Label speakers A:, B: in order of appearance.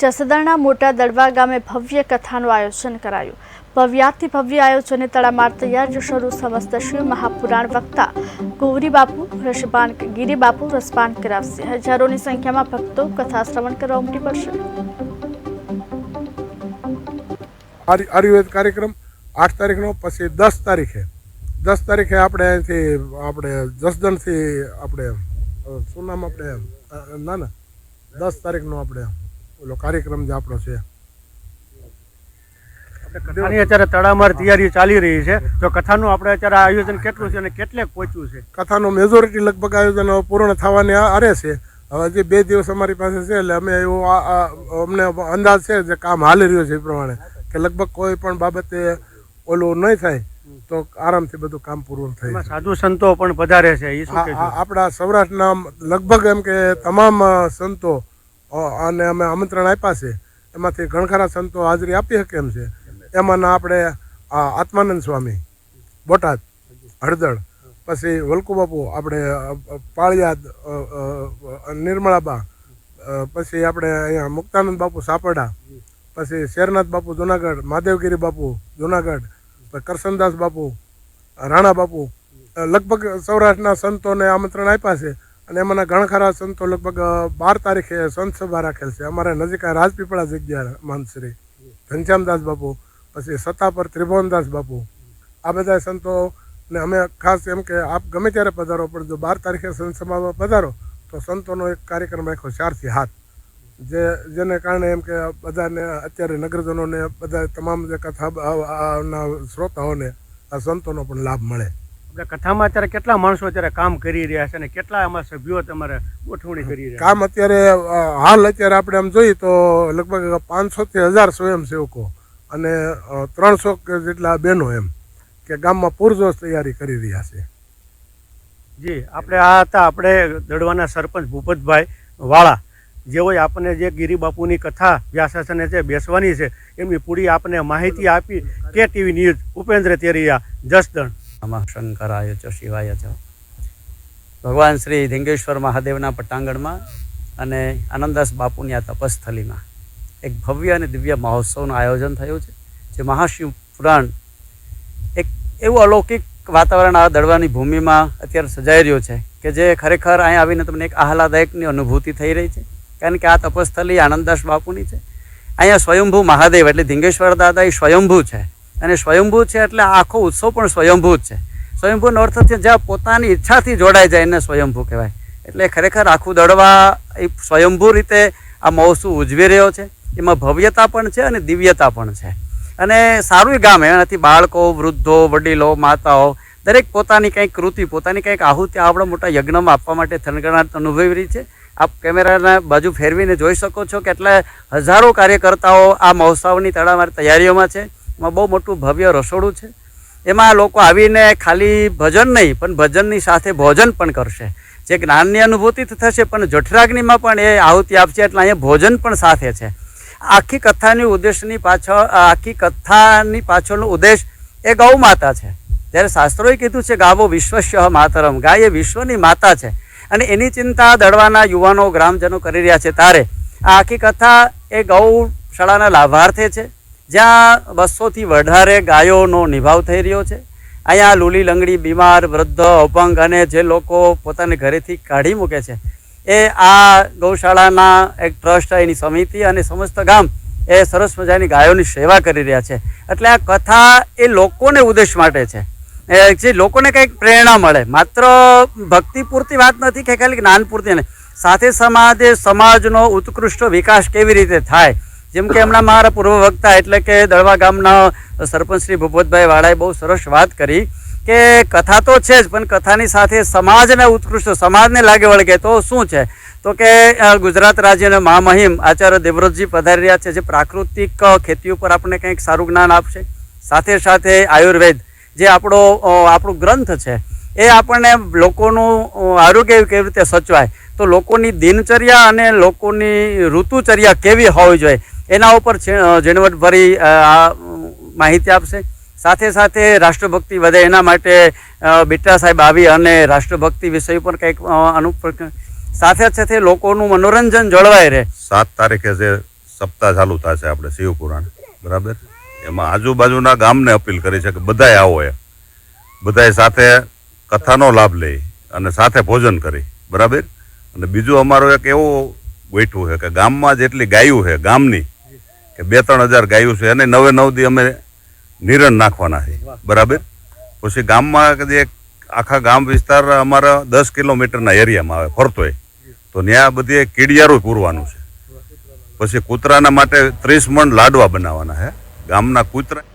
A: જસદણના મોટા દડવા ગામે ભવ્ય કથાનું આયોજન કરાયું। ભવ્યાતિ ભવ્ય આયોજને તડામાર તૈયારીઓ શરૂ। સમસ્ત શિવ મહાપુરાણ વક્તા ગૌરી બાપુ રસપાન ગીરી બાપુ રસપાન કરાવશે। હજારોની સંખ્યામાં ભક્તો કથા શ્રવણ કરવા ઉમટી પડશે।
B: આયુર્વેદ કાર્યક્રમ 8 તારીખનો, પછી 10 તારીખે આપણે જસદણથી આપણે શું નામ આપણે ના 10 તારીખનો આપણે ઓલો કાર્યક્રમ જે આપણો છે।
C: કથાની અત્યારે તડામાર તૈયારી ચાલી રહી છે। તો કથાનું આપણે અત્યારે આયોજન કેટલું છે અને કેટલે પહોંચ્યું છે?
B: કથાનું મેજોરિટી લગભગ આયોજન પૂર્ણ થવાની આરે છે। હવે હજી 2 દિવસ અમારી પાસે છે, એટલે અમે એવું અમને અંદાજ છે જે કામ હાલી રહ્યું છે એ પ્રમાણે કે લગભગ કોઈ પણ બાબતે ઓલું નહીં થાય તો આરામથી બધું કામ પૂરું થાય।
C: સાધુ સંતો પણ પધારે છે, એ શું કહે છે?
B: આપણા સૌરાષ્ટ્રના લગભગ એમ કે તમામ સંતો અને અમે આમંત્રણ આપ્યા છે, એમાંથી ઘણા સંતો હાજરી આપી શકે એમ છે। એમાંના આપણે આત્માનંદ સ્વામી બોટાદ હળદળ, પછી વલ્કુ બાપુ આપણે પાળિયાદ નિર્મળાબા, પછી આપણે અહીંયા મુક્તાનંદ બાપુ સાપડા, પછી શેરનાથ બાપુ જુનાગઢ, મહાદેવગીરી બાપુ જુનાગઢ, કરસનદાસ બાપુ, રાણા બાપુ, લગભગ સૌરાષ્ટ્રના સંતોને આમંત્રણ આપ્યા છે। અને એમાંના ઘણા ખરા સંતો લગભગ 12 તારીખે સંત સભા રાખેલ છે અમારે નજીક રાજપીપળા જગ્યા માનશ્રી ઘનશ્યામદાસ બાપુ, પછી સત્તાપર ત્રિભુવનદાસ બાપુ, આ બધા સંતોને અમે ખાસ એમ કે આપ ગમે ત્યારે પધારો, પણ જો 12 તારીખે સંત સભામાં પધારો તો સંતોનો એક કાર્યક્રમ રાખ્યો 4 થી 7, જેને કારણે એમ કે બધાને અત્યારે નગરજનોને બધા તમામ જે કથાના શ્રોતાઓને આ સંતોનો પણ લાભ મળે।
C: કથામાં અત્યારે કેટલા માણસો અત્યારે કામ કરી રહ્યા છે અને કેટલા એમાં સભ્યો તમારે ગોઠવણી કરી રહ્યા?
B: કામ અત્યારે અત્યારે આપણે આમ જોઈએ તો લગભગ 500 થી 1000 સ્વયંસેવકો અને 300 જેટલા બહેનો એમ કે ગામમાં પૂરજોશ તૈયારી કરી રહ્યા છે।
C: જી, આપણે આ હતા આપણે દડવાના સરપંચ ભૂપતભાઈ વાળા, જેઓએ આપણને જે ગીરી બાપુની કથા વ્યાસાસને છે બેસવાની છે એમની પૂરી આપણને માહિતી આપી। KTV news Upendra Teriya, Jasdan.
D: નમઃ શંકરાય ચ શિવાય ચ। ભગવાન શ્રી ધીંગેશ્વર મહાદેવના પટાંગણમાં અને આનંદદાસ બાપુની આ તપસ્થલીમાં એક ભવ્ય અને દિવ્ય મહોત્સવનું આયોજન થયું છે, જે મહાશિવ પુરાણ એક એવું અલૌકિક વાતાવરણ આ દડવાની ભૂમિમાં અત્યારે સજાઈ રહ્યું છે કે જે ખરેખર અહીંયા આવીને તમને એક આહલાદાયકની અનુભૂતિ થઈ રહી છે। કારણ કે આ તપસ્થલી આનંદદાસ બાપુની છે। અહીંયા સ્વયંભૂ મહાદેવ એટલે ધીંગેશ્વર દાદા એ સ્વયંભૂ છે, અને સ્વયંભૂ છે એટલે આખો ઉત્સવ પણ સ્વયંભૂ જ છે। સ્વયંભૂનો અર્થ છે જ્યાં પોતાની ઈચ્છાથી જોડાઈ જાય એને સ્વયંભૂ કહેવાય। એટલે ખરેખર આખું દડવા એ સ્વયંભૂ રીતે આ મહોત્સવ ઉજવી રહ્યો છે। એમાં ભવ્યતા પણ છે અને દિવ્યતા પણ છે, અને સારું ગામ એનાથી બાળકો, વૃદ્ધો, વડીલો, માતાઓ દરેક પોતાની કંઈક કૃતિ, પોતાની કંઈક આહુતિ આવડા મોટા યજ્ઞમાં આપવા માટે થનગનાટ અનુભવી રહી છે। આપ કેમેરાના બાજુ ફેરવીને જોઈ શકો છો કે એટલા હજારો કાર્યકર્તાઓ આ મહોત્સવની તડામાર તૈયારીઓમાં છે। એમાં બહુ મોટું ભવ્ય રસોડું છે, એમાં લોકો આવીને ખાલી ભજન નહીં પણ ભજનની સાથે ભોજન પણ કરશે। જે જ્ઞાનની અનુભૂતિ થશે પણ જઠરાગ્નિમાં પણ એ આહુતિ આપશે, એટલે અહીંયા ભોજન પણ સાથે છે। આખી કથાની પાછળનો ઉદ્દેશ એ ગૌ માતા છે। જ્યારે શાસ્ત્રોએ કીધું છે ગાવો વિશ્વસ્ય માતરમ, ગાય એ વિશ્વની માતા છે, અને એની ચિંતા દડવાના યુવાનો, ગ્રામજનો કરી રહ્યા છે। ત્યારે આ આખી કથા એ ગૌશાળાના લાભાર્થે છે, જ્યાં 200 થી વધારે ગાયોનો નિભાવ થઈ રહ્યો છે। અહીંયા લૂલી લંગડી, બીમાર, વૃદ્ધ, અપંગ અને જે લોકો પોતાને ઘરેથી કાઢી મૂકે છે, એ આ ગૌશાળાના એક ટ્રસ્ટ, એની સમિતિ અને સમસ્ત ગામ એ સરસ મજાની ગાયોની સેવા કરી રહ્યા છે। એટલે આ કથા એ લોકોને ઉદ્દેશ માટે છે, જે લોકોને કંઈક પ્રેરણા મળે। માત્ર ભક્તિ પૂરતી વાત નથી કે ખાલી જ્ઞાન પૂરતી નહીં, સાથે સમાજનો ઉત્કૃષ્ટ વિકાસ કેવી રીતે થાય। જેમ કે હમણાં મારા પૂર્વ વક્તા એટલે કે દડવા ગામના સરપંચ શ્રી ભૂપતભાઈ વાળાએ બહુ સરસ વાત કરી કે કથા તો છે જ, પણ કથાની સાથે સમાજને ઉત્કૃષ્ટ, સમાજને લાગે વળગે તો શું છે? તો કે ગુજરાત રાજ્યના મહામહિમ આચાર્ય દેવવ્રતજી પધારી રહ્યા છે, જે પ્રાકૃતિક ખેતી ઉપર આપણને કંઈક સારું જ્ઞાન આપશે। સાથે સાથે આયુર્વેદ જે આપણું ગ્રંથ છે એ આપણને લોકોનું આરોગ્ય કેવી રીતે સચવાય, તો લોકોની દિનચર્યા અને લોકોની ઋતુચર્યા કેવી હોવી જોઈએ એના ઉપર ઝીણવટભરી માહિતી આપશે। સાથે સાથે રાષ્ટ્રભક્તિ વધે એના માટે બિટ્ટા સાહેબ આવી અને રાષ્ટ્રભક્તિ વિષય પર કંઈક સાથે સાથે લોકોનું મનોરંજન જળવાઈ રહે।
E: 7 તારીખે જે સપ્તાહ ચાલુ થશે આપણે શિવપુરાણ, બરાબર. એમાં આજુબાજુના ગામને અપીલ કરી છે કે બધાય આવો, બધાય સાથે કથાનો લાભ લે અને સાથે ભોજન કરી, બરાબર. અને બીજું અમારું એક એવું ગોઠવું છે કે ગામમાં જેટલી ગાયું છે ગામની, કે 2-3 હજાર ગાયું છે, એને 9 દી અમે નિરણ નાખવાના છે, બરાબર. પછી ગામમાં જે આખા ગામ વિસ્તાર અમારા 10 કિલોમીટરના એરિયામાં આવે ફરતોય, તો ત્યાં બધી કીડિયારું પૂરવાનું છે. પછી કૂતરાના માટે 30 મણ લાડવા બનાવવાના છે ગામના કૂતરા.